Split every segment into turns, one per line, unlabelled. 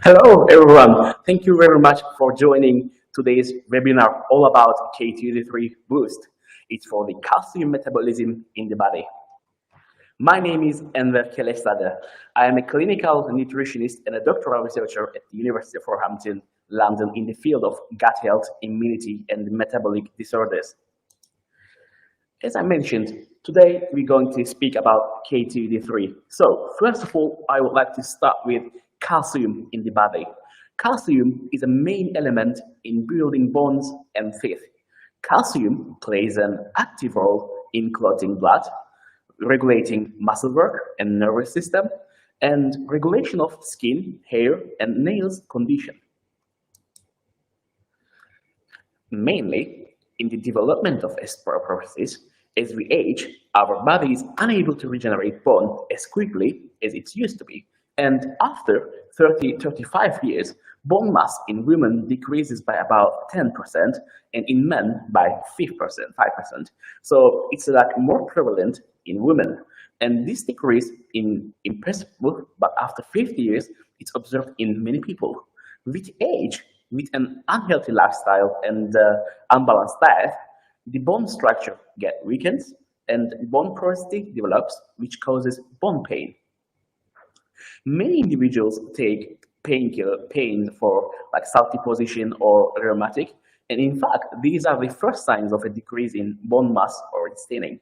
Hello, everyone. Thank you very much for joining today's webinar all about K2D3 Boost. It's for the calcium metabolism in the body. My name is Enver Kelesada. I am a clinical nutritionist and a doctoral researcher at the University of Southampton, London, in the field of gut health, immunity, and metabolic disorders. As I mentioned, today we're going to speak about K2D3. So, first of all, I would like to start with calcium in the body. Calcium is a main element in building bones and teeth. Calcium plays an active role in clotting blood, regulating muscle work and nervous system, and regulation of skin, hair, and nails condition. Mainly, in the development of osteoporosis, as we age, our body is unable to regenerate bone as quickly as it used to be. And after 35 years, bone mass in women decreases by about 10% and in men by 5%. So it's like more prevalent in women. And this decrease in imperceptible, but after 50 years, it's observed in many people. With age, with an unhealthy lifestyle and unbalanced diet, the bone structure gets weakened and bone porosity develops, which causes bone pain. Many individuals take pain for like salty position or rheumatic, and in fact, these are the first signs of a decrease in bone mass or its thinning.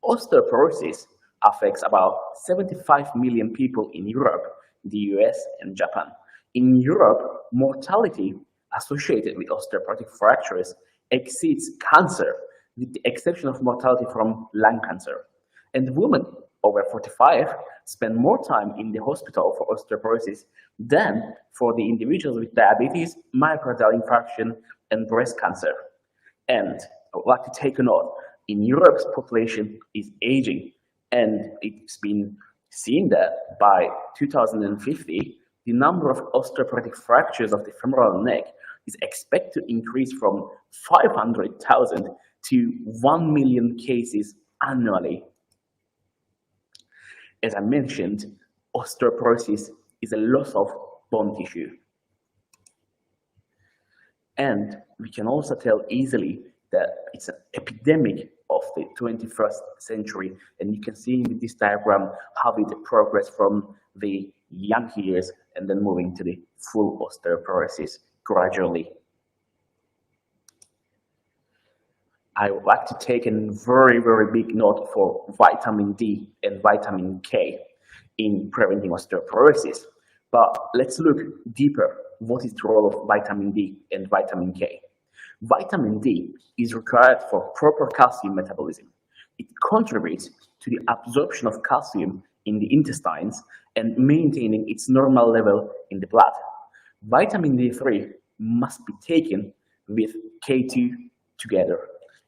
Osteoporosis affects about 75 million people in Europe, the US, and Japan. In Europe, mortality associated with osteoporotic fractures exceeds cancer, with the exception of mortality from lung cancer. And women over 45 spend more time in the hospital for osteoporosis than for the individuals with diabetes, myocardial infarction, and breast cancer. And I would like to take a note, in Europe's population is aging, and it's been seen that by 2050, the number of osteoporotic fractures of the femoral neck is expected to increase from 500,000 to 1 million cases annually. As I mentioned, osteoporosis is a loss of bone tissue. And we can also tell easily that it's an epidemic of the 21st century. And you can see in this diagram how it progressed from the young years and then moving to the full osteoporosis gradually. I would like to take a very, very big note for vitamin D and vitamin K in preventing osteoporosis. But let's look deeper. What is the role of vitamin D and vitamin K? Vitamin D is required for proper calcium metabolism. It contributes to the absorption of calcium in the intestines and maintaining its normal level in the blood. Vitamin D3 must be taken with K2 together.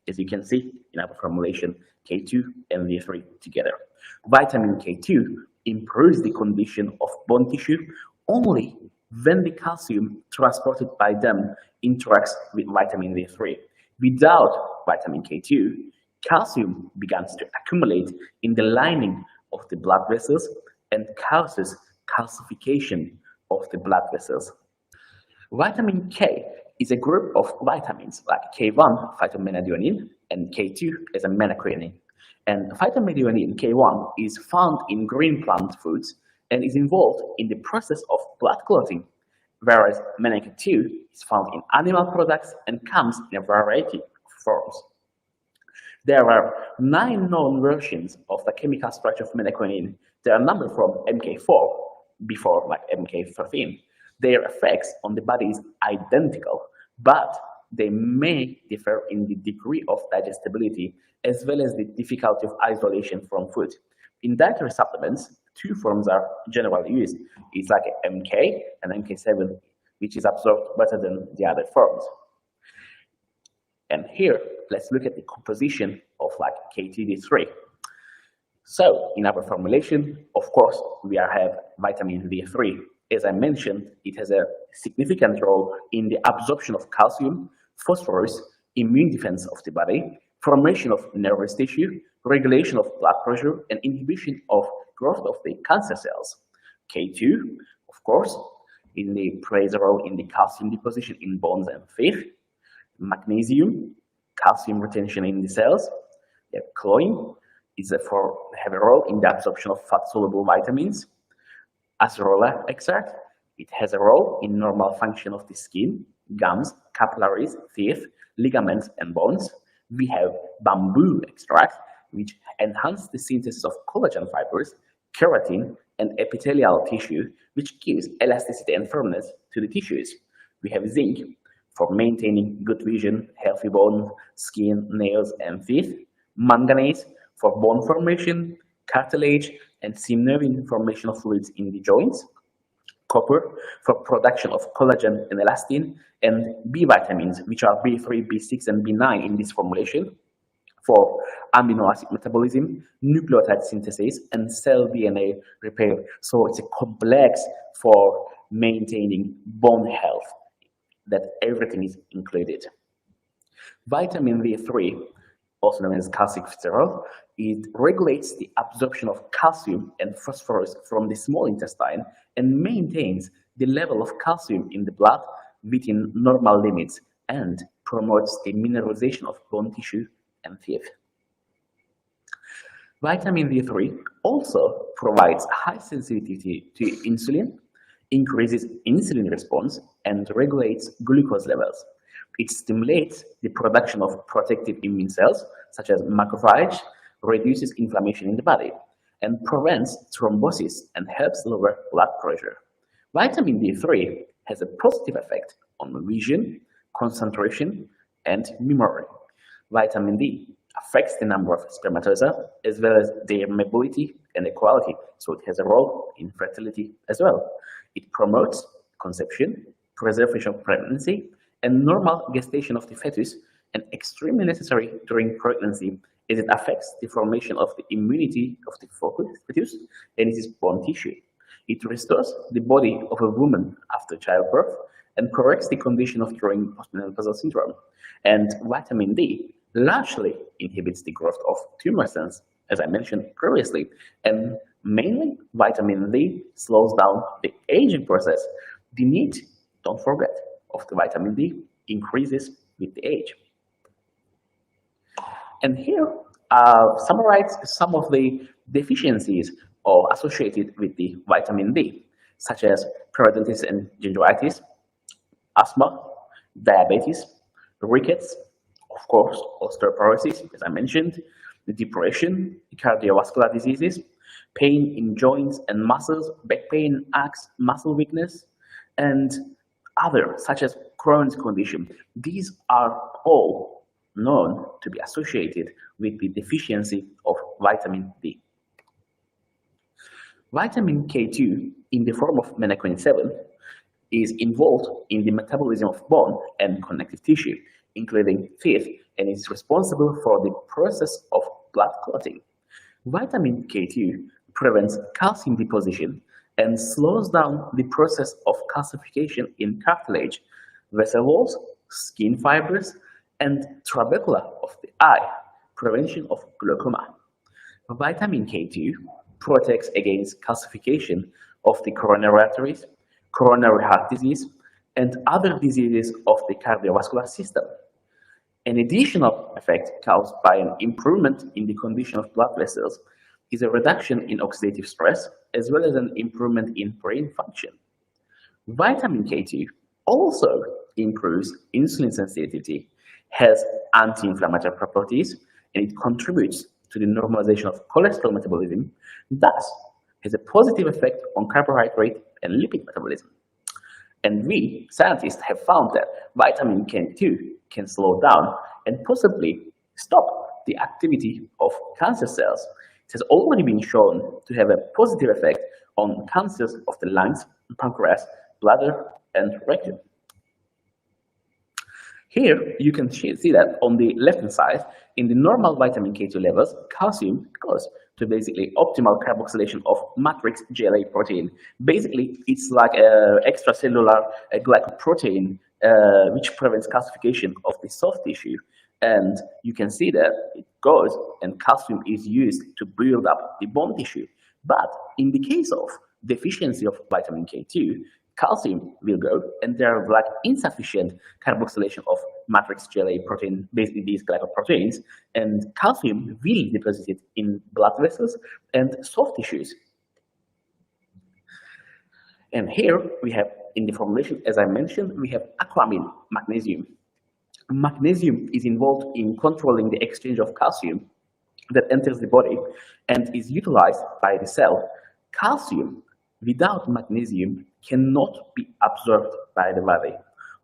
As you can see in our formulation, K2 and D3 together. Vitamin K2 improves the condition of bone tissue only when the calcium transported by them interacts with vitamin D3. Without vitamin K2, calcium begins to accumulate in the lining of the blood vessels and causes calcification of the blood vessels. Vitamin K is a group of vitamins like K1, phytomenadionin, and K2 is a menacreonine. And phytomenadionin K1 is found in green plant foods and is involved in the process of blood clotting, whereas menacre2 is found in animal products and comes in a variety of forms. There are 9 known versions of the chemical structure of menacreonine. They are numbered from MK4, before like MK13. Their effects on the body is identical, but they may differ in the degree of digestibility as well as the difficulty of isolation from food. In dietary supplements, 2 forms are generally used. It's like MK and MK7, which is absorbed better than the other forms. And here, let's look at the composition of like K2D3. So, in our formulation, of course, we have vitamin D3. As I mentioned, it has a significant role in the absorption of calcium, phosphorus, immune defense of the body, formation of nervous tissue, regulation of blood pressure, and inhibition of growth of the cancer cells. K2, of course, plays a role in the calcium deposition in bones and teeth. Magnesium, calcium retention in the cells. Chlorine have a role in the absorption of fat-soluble vitamins. Acerola extract, it has a role in normal function of the skin, gums, capillaries, teeth, ligaments, and bones. We have bamboo extract, which enhances the synthesis of collagen fibers, keratin, and epithelial tissue, which gives elasticity and firmness to the tissues. We have zinc for maintaining good vision, healthy bones, skin, nails, and teeth. Manganese for bone formation, cartilage, and synovial formation of fluids in the joints. Copper for production of collagen and elastin, and B vitamins, which are B3, B6, and B9 in this formulation, for amino acid metabolism, nucleotide synthesis, and cell DNA repair. So it's a complex for maintaining bone health that everything is included. Vitamin D3, also known as calciferol, it regulates the absorption of calcium and phosphorus from the small intestine and maintains the level of calcium in the blood within normal limits and promotes the mineralization of bone tissue and teeth. Vitamin D3 also provides high sensitivity to insulin, increases insulin response, and regulates glucose levels. It stimulates the production of protective immune cells, such as macrophage, reduces inflammation in the body, and prevents thrombosis and helps lower blood pressure. Vitamin D3 has a positive effect on vision, concentration, and memory. Vitamin D affects the number of spermatozoa as well as their mobility and equality, so it has a role in fertility as well. It promotes conception, preservation of pregnancy, and normal gestation of the fetus, and extremely necessary during pregnancy as it affects the formation of the immunity of the fetus and its bone tissue. It restores the body of a woman after childbirth and corrects the condition of during postmenopausal syndrome. And vitamin D largely inhibits the growth of tumor cells, as I mentioned previously, and mainly vitamin D slows down the aging process. The need, don't forget, of the vitamin D increases with the age. And here summarize some of the deficiencies associated with the vitamin D, such as periodontitis and gingivitis, asthma, diabetes, rickets, of course, osteoporosis, as I mentioned, the depression, cardiovascular diseases, pain in joints and muscles, back pain, aches, muscle weakness, and others, such as Crohn's condition. These are all known to be associated with the deficiency of vitamin D. Vitamin K2, in the form of melatonin 7, is involved in the metabolism of bone and connective tissue, including teeth, and is responsible for the process of blood clotting. Vitamin K2 prevents calcium deposition and slows down the process of calcification in cartilage, vessel walls, skin fibers, and trabecula of the eye, prevention of glaucoma. Vitamin K2 protects against calcification of the coronary arteries, coronary heart disease, and other diseases of the cardiovascular system. An additional effect caused by an improvement in the condition of blood vessels is a reduction in oxidative stress, as well as an improvement in brain function. Vitamin K2 also improves insulin sensitivity, has anti-inflammatory properties, and it contributes to the normalization of cholesterol metabolism, thus has a positive effect on carbohydrate and lipid metabolism. And we, scientists, have found that vitamin K2 can slow down and possibly stop the activity of cancer cells. It has already been shown to have a positive effect on cancers of the lungs, pancreas, bladder, and rectum. Here, you can see that on the left-hand side, in the normal vitamin K2 levels, calcium goes to basically optimal carboxylation of matrix GLA protein. Basically, it's like an extracellular glycoprotein which prevents calcification of the soft tissue. And you can see that it goes and calcium is used to build up the bone tissue. But in the case of deficiency of vitamin K2, calcium will go, and there are like insufficient carboxylation of matrix GLA protein, basically these glycoproteins, and calcium will deposit it in blood vessels and soft tissues. And here we have, in the formulation, as I mentioned, we have aquamine magnesium. Magnesium is involved in controlling the exchange of calcium that enters the body and is utilized by the cell. Calcium without magnesium cannot be absorbed by the body.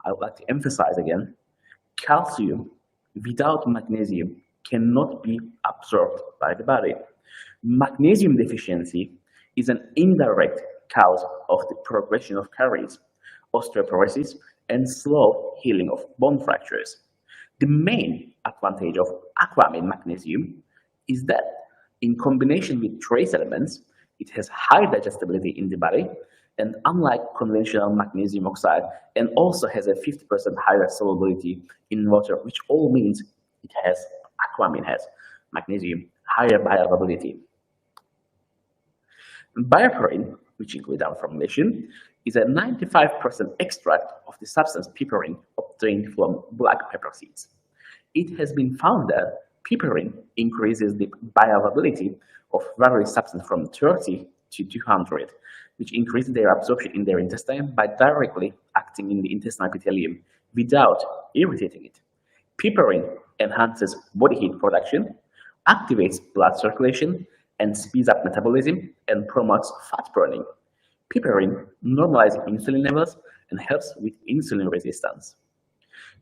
I would like to emphasize again, calcium without magnesium cannot be absorbed by the body. Magnesium deficiency is an indirect cause of the progression of caries, osteoporosis, and slow healing of bone fractures. The main advantage of aquamine magnesium is that in combination with trace elements, it has high digestibility in the body, and unlike conventional magnesium oxide, and also has a 50% higher solubility in water, which all means aquamine has magnesium, higher bioavailability. Bioperine, which includes our formulation, is a 95% extract of the substance piperine obtained from black pepper seeds. It has been found that piperine increases the bioavailability of various substances from 30 to 200, which increases their absorption in their intestine by directly acting in the intestinal epithelium without irritating it. Piperine enhances body heat production, activates blood circulation, and speeds up metabolism and promotes fat burning. Piperine normalizes insulin levels and helps with insulin resistance.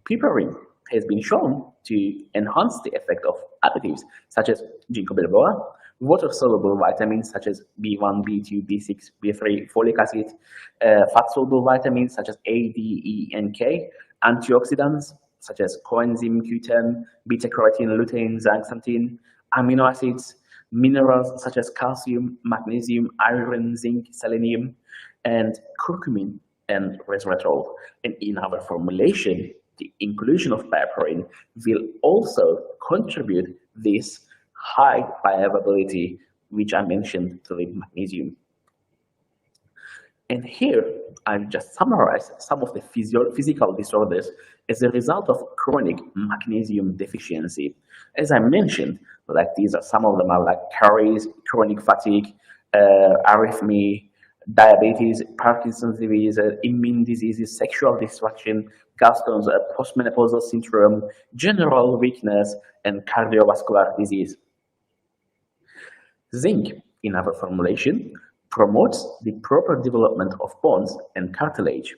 Piperine has been shown to enhance the effect of additives such as ginkgo biloba, water-soluble vitamins such as B1, B2, B6, B3, folic acid, fat-soluble vitamins such as A, D, E, and K, antioxidants such as coenzyme Q10, beta-carotene, lutein, zeaxanthin, amino acids, minerals such as calcium, magnesium, iron, zinc, selenium, and curcumin and resveratrol. And in our formulation, the inclusion of bioperine will also contribute this high bioavailability, which I mentioned to the magnesium. And here, I've just summarized some of the physical disorders as a result of chronic magnesium deficiency. As I mentioned, like these are some of them are like caries, chronic fatigue, arrhythmia, diabetes, Parkinson's disease, immune diseases, sexual dysfunction, gallstones, postmenopausal syndrome, general weakness, and cardiovascular disease. Zinc in our formulation promotes the proper development of bones and cartilage.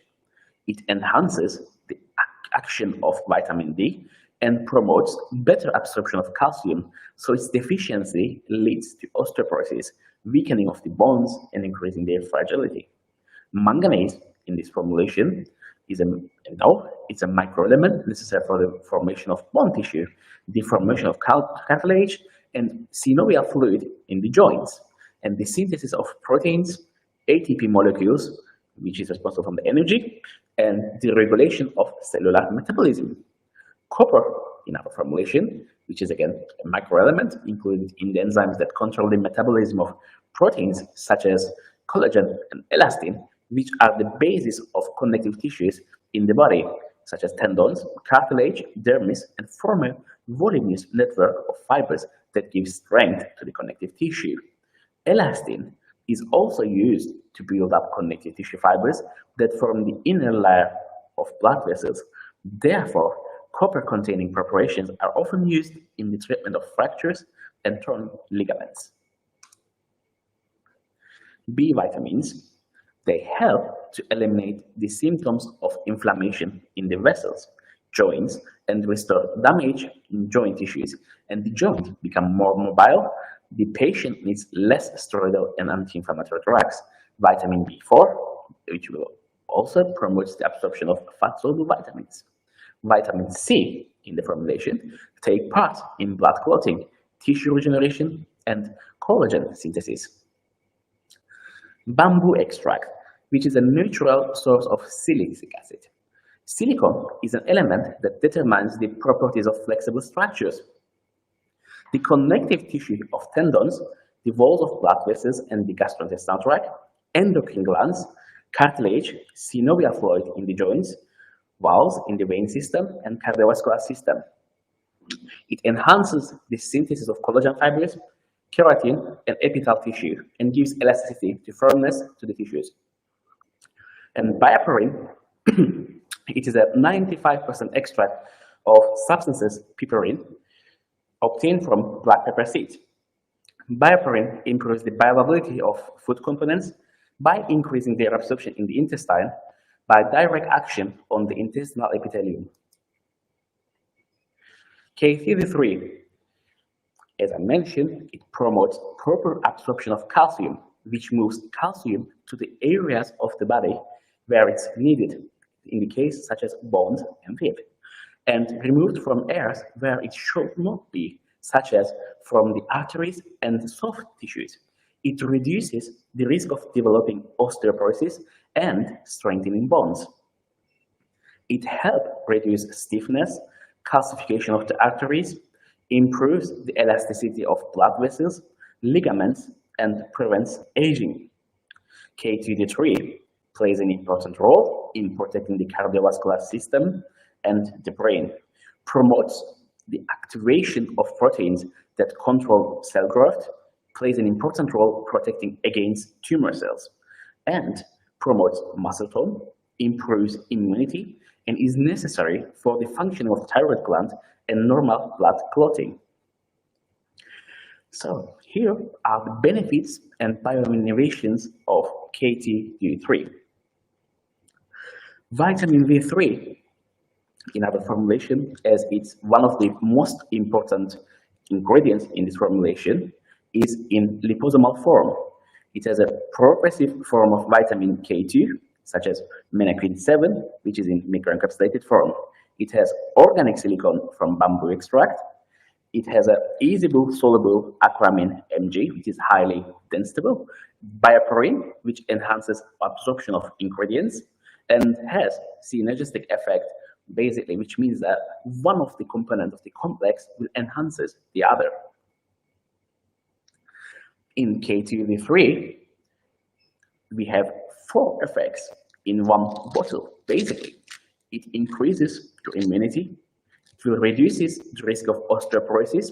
It enhances the action of vitamin D and promotes better absorption of calcium, so its deficiency leads to osteoporosis, weakening of the bones, and increasing their fragility. Manganese in this formulation is it's a microelement necessary for the formation of bone tissue, the formation of cartilage, and synovial fluid in the joints, and the synthesis of proteins, ATP molecules, which is responsible for the energy, and the regulation of cellular metabolism. Copper in our formulation, which is again a microelement included in the enzymes that control the metabolism of proteins such as collagen and elastin, which are the basis of connective tissues in the body, such as tendons, cartilage, dermis, and form a voluminous network of fibers that give strength to the connective tissue. Elastin is also used to build up connective tissue fibers that form the inner layer of blood vessels. Therefore, copper-containing preparations are often used in the treatment of fractures and torn ligaments. B vitamins, they help to eliminate the symptoms of inflammation in the vessels, joints, and restore damage in joint tissues, and the joint become more mobile. The patient needs less steroidal and anti-inflammatory drugs. Vitamin B4, which will also promote the absorption of fat-soluble vitamins. Vitamin C in the formulation take part in blood clotting, tissue regeneration, and collagen synthesis. Bamboo extract, which is a natural source of silicylic acid. Silicon is an element that determines the properties of flexible structures. The connective tissue of tendons, the walls of blood vessels, and the gastrointestinal tract, endocrine glands, cartilage, synovial fluid in the joints, valves in the vein system, and cardiovascular system. It enhances the synthesis of collagen fibers, keratin, and epithelial tissue, and gives elasticity to firmness to the tissues. And piperine, it is a 95% extract of substances piperine obtained from black pepper seeds. Piperine improves the bioavailability of food components by increasing their absorption in the intestine by direct action on the intestinal epithelium. K2D3, as I mentioned, it promotes proper absorption of calcium, which moves calcium to the areas of the body where it's needed, in the case such as bones and teeth, and removed from areas where it should not be, such as from the arteries and soft tissues. It reduces the risk of developing osteoporosis and strengthening bones. It helps reduce stiffness, calcification of the arteries, improves the elasticity of blood vessels, ligaments, and prevents aging. K2D3 plays an important role in protecting the cardiovascular system and the brain, promotes the activation of proteins that control cell growth, plays an important role protecting against tumor cells, and promotes muscle tone, improves immunity, and is necessary for the functioning of the thyroid gland and normal blood clotting. So here are the benefits and bioinnovations of K2D3. Vitamin D3 in our formulation, as it's one of the most important ingredients in this formulation, is in liposomal form. It has a progressive form of vitamin K2, such as menaquin 7, which is in microencapsulated form. It has organic silicon from bamboo extract. It has a easily soluble acramine Mg, which is highly densifiable, piperine, which enhances absorption of ingredients, and has synergistic effect, basically, which means that one of the components of the complex will enhances the other. In K2D3, we have 4 effects in one bottle. Basically, it increases your immunity, it reduces the risk of osteoporosis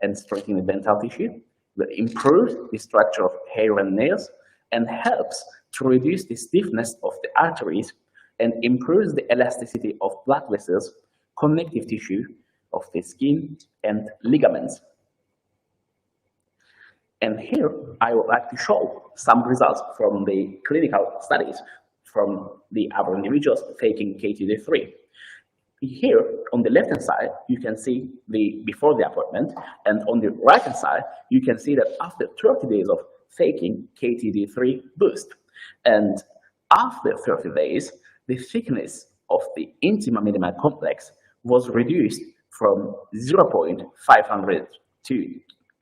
and strengthening the dental tissue, will improve the structure of hair and nails, and helps to reduce the stiffness of the arteries and improves the elasticity of blood vessels, connective tissue of the skin, and ligaments. And here I would like to show some results from the clinical studies from the other individuals taking K2D3. Here on the left hand side, you can see the before the appointment, and on the right hand side, you can see that after 30 days of taking K2D3 Boost, and after 30 days, the thickness of the intima media complex was reduced from 0.500 to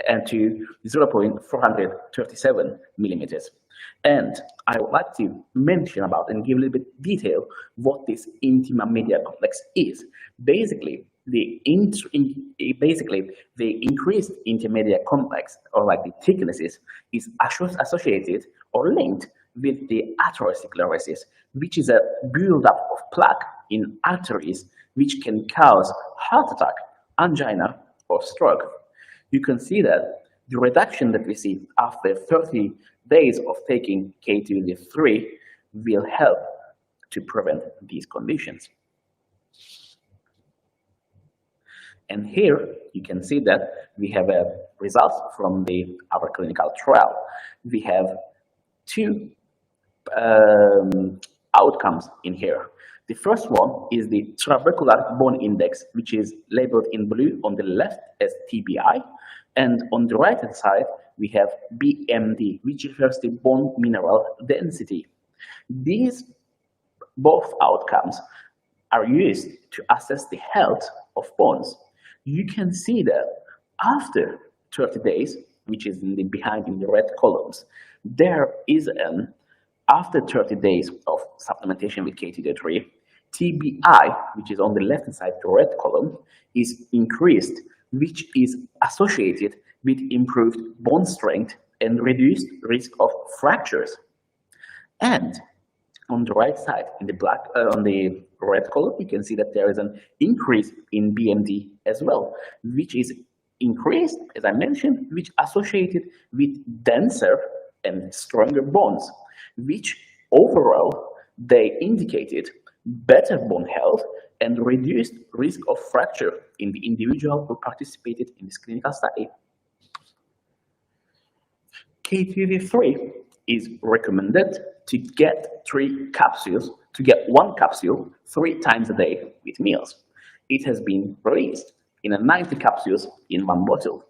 0.437 millimeters. And I would like to mention about and give a little bit detail what this intima media complex is. Basically, the increased intima media complex, or like the thicknesses, is associated or linked with the atherosclerosis, which is a buildup of plaque in arteries, which can cause heart attack, angina, or stroke. You can see that the reduction that we see after 30 days of taking K2D3 will help to prevent these conditions. And here you can see that we have a results from our clinical trial. We have 2 outcomes in here. The first one is the trabecular bone index, which is labeled in blue on the left as TBI, and on the right hand side we have BMD, which refers to bone mineral density. These both outcomes are used to assess the health of bones. You can see that after 30 days, which is behind in the red columns, there is an after 30 days of supplementation with K2D3, TBI, which is on the left hand side, the red column, is increased, which is associated with improved bone strength and reduced risk of fractures. And On the right side, in the black, on the red color, you can see that there is an increase in BMD as well, which is increased, as I mentioned, which associated with denser and stronger bones, which overall they indicated better bone health and reduced risk of fracture in the individual who participated in this clinical study. K2D3 is recommended to get 3 capsules, to get 1 capsule 3 times a day with meals. It has been released in a 90 capsules in 1 bottle.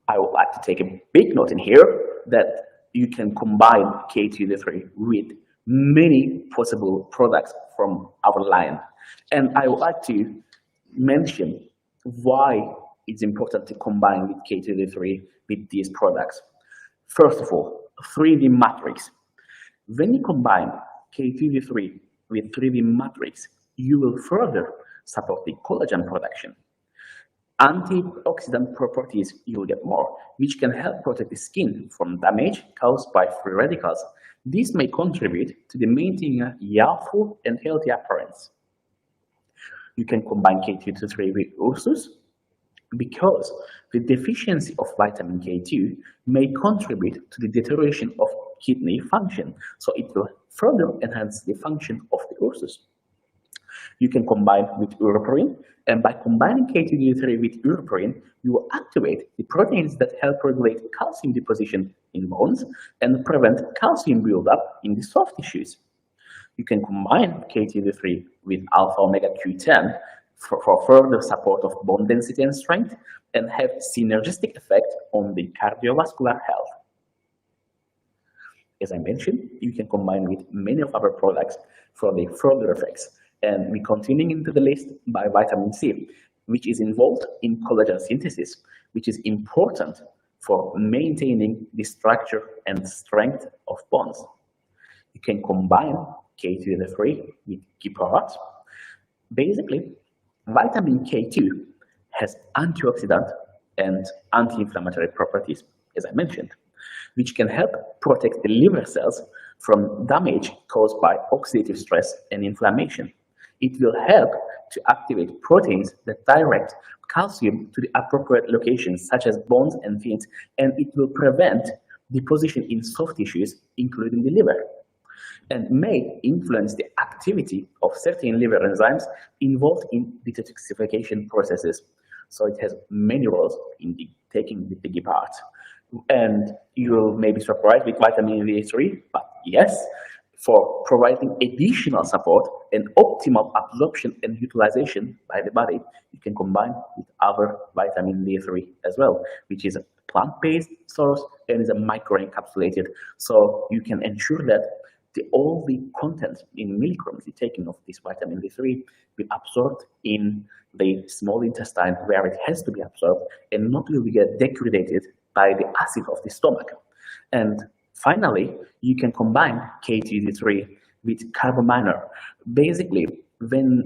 I would like to take a big note in here that you can combine K2D3 with many possible products from our line. And I would like to mention why it's important to combine with K2D3 with these products. First of all, 3D matrix. When you combine K2D3 with 3D matrix, you will further support the collagen production. Antioxidant properties you will get more, which can help protect the skin from damage caused by free radicals. This may contribute to the maintaining a youthful and healthy appearance. You can combine K2D3 with ursus because the deficiency of vitamin K2 may contribute to the deterioration of kidney function, so it will further enhance the function of the ursus. You can combine with uropirin, and by combining K2D3 with uropirin, you will activate the proteins that help regulate calcium deposition in bones and prevent calcium buildup in the soft tissues. You can combine K2D3 with alpha-omega Q10 for further support of bone density and strength and have synergistic effect on the cardiovascular health. As I mentioned, you can combine with many of our products for the further effects. And we're continuing into the list by vitamin C, which is involved in collagen synthesis, which is important for maintaining the structure and strength of bones. You can combine K2D3 with gyproate. Basically, vitamin K2 has antioxidant and anti-inflammatory properties, as I mentioned, which can help protect the liver cells from damage caused by oxidative stress and inflammation. It will help to activate proteins that direct calcium to the appropriate locations, such as bones and veins, and it will prevent deposition in soft tissues, including the liver, and may influence the activity of certain liver enzymes involved in detoxification processes. So it has many roles in the taking the big part. And you may be surprised with vitamin D3, but yes, for providing additional support and optimal absorption and utilization by the body, you can combine with other vitamin D3 as well, which is a plant-based source and is a microencapsulated. So you can ensure that all the content in milligrams you're taking of this vitamin D3 will absorb in the small intestine where it has to be absorbed and not will get degraded by the acid of the stomach. And finally, you can combine K2D3 with carbaminer. Basically,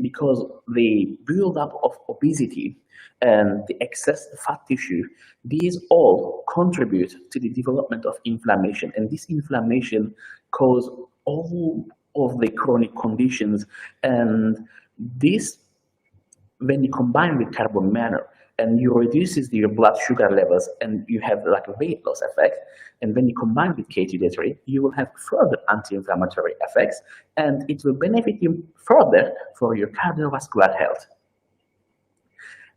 because the buildup of obesity and the excess fat tissue, these all contribute to the development of inflammation, and this inflammation causes all of the chronic conditions. And this, when you combine with carbaminer, and you reduces your blood sugar levels and you have like a weight loss effect. And when you combine with K2D3, you will have further anti-inflammatory effects and it will benefit you further for your cardiovascular health.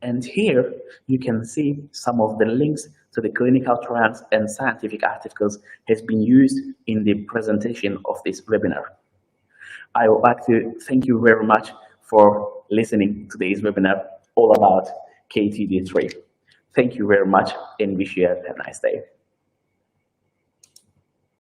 And here you can see some of the links to the clinical trials and scientific articles has been used in the presentation of this webinar. I would like to thank you very much for listening to today's webinar all about K2D3. Thank you very much and wish you a nice day.